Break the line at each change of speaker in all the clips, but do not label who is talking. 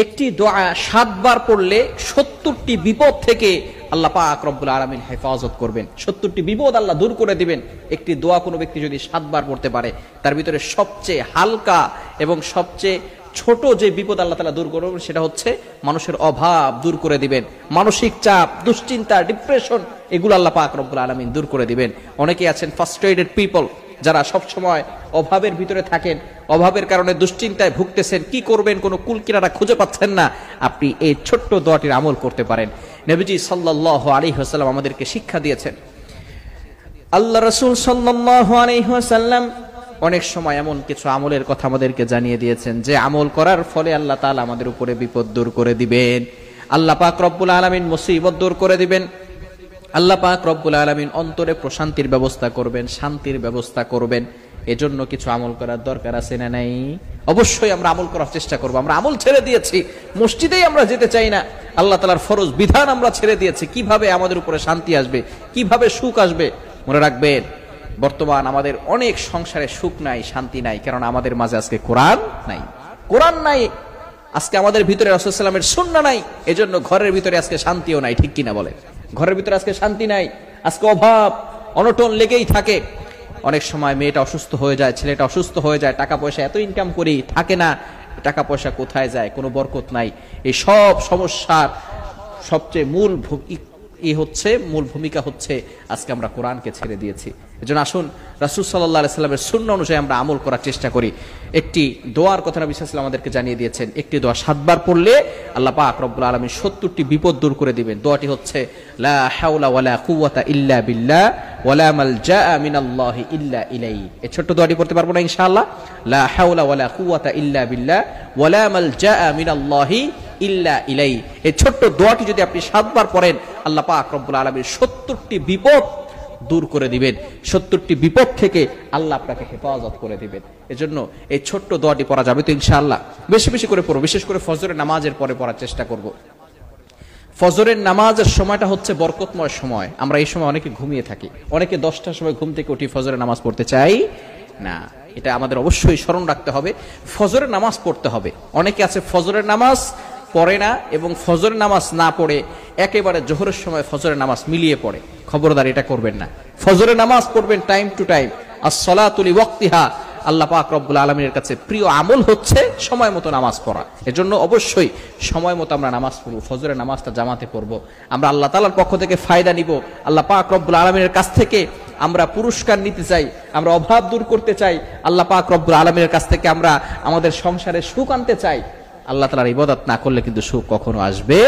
একটি দোয়া 7 বার পড়লে 70টি বিপদ থেকে আল্লাহ পাক রব্বুল আলামিন হেফাজত করবেন। 70টি বিপদ আল্লাহ দূর করে দিবেন। একটি দোয়া কোনো ব্যক্তি যদি 7 বার পড়তে পারে, তার ভিতরে সবচেয়ে হালকা এবং সবচেয়ে ছোট যে বিপদ আল্লাহ তাআলা দূর করবেন সেটা হচ্ছে মানুষের অভাব দূর করে দিবেন, মানসিক চাপ, দুশ্চিন্তা, ডিপ্রেশন, এগুলো আল্লাহ পাক রব্বুল আলামিন দূর করে দিবেন। অনেকেই আছেন ফ্রাস্ট্রেটেড পিপল, যারা সব সময় অভাবের ভিতরে থাকেন, অভাবের কারণে দুশ্চিন্তায় ভুগতেছেন, কি করবেন কোনো কুল কিনারা খুঁজে পাচ্ছেন না, আপনি এই ছোট্ট দোয়াটির আমল করতে পারেন। নবীজি সাল্লাল্লাহু আলাইহি ওয়াসাল্লাম আমাদেরকে শিক্ষা দিয়েছেন। আল্লাহ রাসূল সাল্লাল্লাহু আলাইহি ওয়াসাল্লাম অনেক সময় এমন কিছু আমলের কথা আমাদেরকে জানিয়ে দিয়েছেন যে আমল করার ফলে আল্লাহ তাআলা আমাদের উপরে বিপদ দূর করে দিবেন, আল্লাহ পাক রব্বুল আলামিন মুসিবত দূর করে দিবেন, আল্লাহ পাক রব্বুল আলামিন অন্তরে প্রশান্তির ব্যবস্থা করবেন, শান্তির ব্যবস্থা করবেন। এজন্য কিছু আমল করার দরকার আছে না নাই? অবশ্যই আমরা আমল করার চেষ্টা করব। আমরা আমল ছেড়ে দিয়েছি, মসজিদেই আমরা যেতে চাই না, আল্লাহ তাআলার ফরজ বিধান আমরা ছেড়ে দিয়েছি। কিভাবে আমাদের উপরে শান্তি আসবে, কিভাবে সুখ আসবে? মনে রাখবেন, বর্তমান আমাদের অনেক সংসারে সুখ নাই, শান্তি নাই, কারণ আমাদের মাঝে আজকে কোরআন নাই, কোরআন নাই, আজকে আমাদের ভিতরে রাসূল সাল্লাল্লাহু আলাইহি ওয়াসাল্লামের সুন্নাহ নাই। এজন্য ঘরের ভিতরে আজকে শান্তিও নাই, ঠিক কিনা বলেন? ঘরের ভিতরে আজকে শান্তি নাই, আজকে অভাব অনটন লেগেই থাকে। অনেক সময় মেয়েটা অসুস্থ হয়ে যায়, ছেলেটা অসুস্থ হয়ে যায়, টাকা পয়সা এত ইনকাম করি থাকে না, টাকা পয়সা কোথায় যায়, কোনো বরকত নাই। এই সব সমস্যার সবচেয়ে মূল ভূমিকা হচ্ছে আজকে আমরা কোরআনকে ছেড়ে দিয়েছি। এজন্য আসুন রাসূল সাল্লাল্লাহু আলাইহি ওয়াসাল্লামের সুন্নাহ অনুযায়ী আমরা আমল করার চেষ্টা করি। একটি দোয়ার কথা নবী সাল্লাল্লাহু আলাইহি ওয়াসাল্লাম আমাদেরকে জানিয়ে দিয়েছেন, একটি দোয়া 7 বার পড়লে আল্লাহ পাক রব্বুল আলামিন 70টি বিপদ দূর করে দিবেন। দোয়াটি হচ্ছে লা হাওলা ওয়ালা কুওয়াতা ইল্লা বিল্লাহ ওয়ালা মালজা মিনাল্লাহি ইল্লা ইলাইহি। এই ছোট্ট দোয়াটি পড়তে পারবো না ইনশাআল্লাহ? লা হাওলা ওয়ালা কুওয়াতা ইল্লা বিল্লাহ ওয়ালা মালজা মিনাল্লাহি ইল্লা ইলাইহি। এই ছোট্ট দোয়াটি যদি আপনি 7 বার পড়েন, আল্লাহ পাক রব্বুল আলামিন 70টি বিপদ দূর করে দিবেন, 70টি বিপদ থেকে আল্লাহ আপনাকে হেফাজত করে দিবেন। এজন্য এই ছোট্ট দোয়াটি পড়া যাবে তো ইনশাআল্লাহ? বেশি বেশি করে পড়ব, বিশেষ করে ফজরের নামাজের পরে পড়ার চেষ্টা করব। ফজরের নামাজের সময়টা হচ্ছে বরকতময় সময়। আমরা এই সময় অনেকে ঘুমিয়ে থাকি, অনেকে 10টার সময় ঘুম থেকে উঠি ফজরের নামাজ পড়তে চাই না। এটা আমাদের অবশ্যই স্মরণ রাখতে হবে, ফজরের নামাজ পড়তে হবে। অনেকে আছে ফজরের নামাজ পড়ে না এবং ফজরের নামাজ না পড়ে একেবারে জোহরের সময় ফজরের নামাজ মিলিয়ে পড়ে। খবরদার, এটা করবেন না। ফজরের নামাজ পড়বেন টাইম টু টাইম। আস-সালাতু লিওয়াক্তিহা। আল্লাহ পাক রব্বুল আলামিনের কাছে প্রিয় আমল হচ্ছে সময় মতো নামাজ পড়া। এজন্য অবশ্যই সময় মতো আমরা নামাজ পড়ব, ফজরের নামাজটা জামাতে পড়ব। আমরা আল্লাহ তাআলার পক্ষ থেকে ফায়দা নিব, আল্লাহ পাক রব্বুল আলামিনের কাছ থেকে আমরা পুরস্কার নিতে চাই, আমরা অভাব দূর করতে চাই, আল্লাহ পাক রব্বুল আলামিনের কাছ থেকে আমরা আমাদের সংসারে সুখ আনতে চাই। আল্লাহ তাআলার ইবাদত না করলে কিন্তু সুখ কখনো আসবে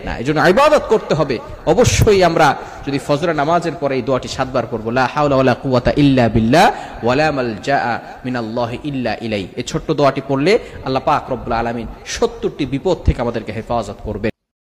না। এজন্য ইবাদত করতে হবে। অবশ্যই আমরা যদি ফজরের নামাজের পরে এই দোয়াটি 7 বার পড়ব, লা হাওলা ওয়ালা কুওয়াতা ইল্লা বিল্লাহ ওয়ালা মালজা মিনাল্লাহি ইল্লা ইলাইহি। এই ছোট্ট দোয়াটি পড়লে আল্লাহ পাক রব্বুল আলামিন 70টি বিপদ থেকে আমাদেরকে হেফাজত করবেন।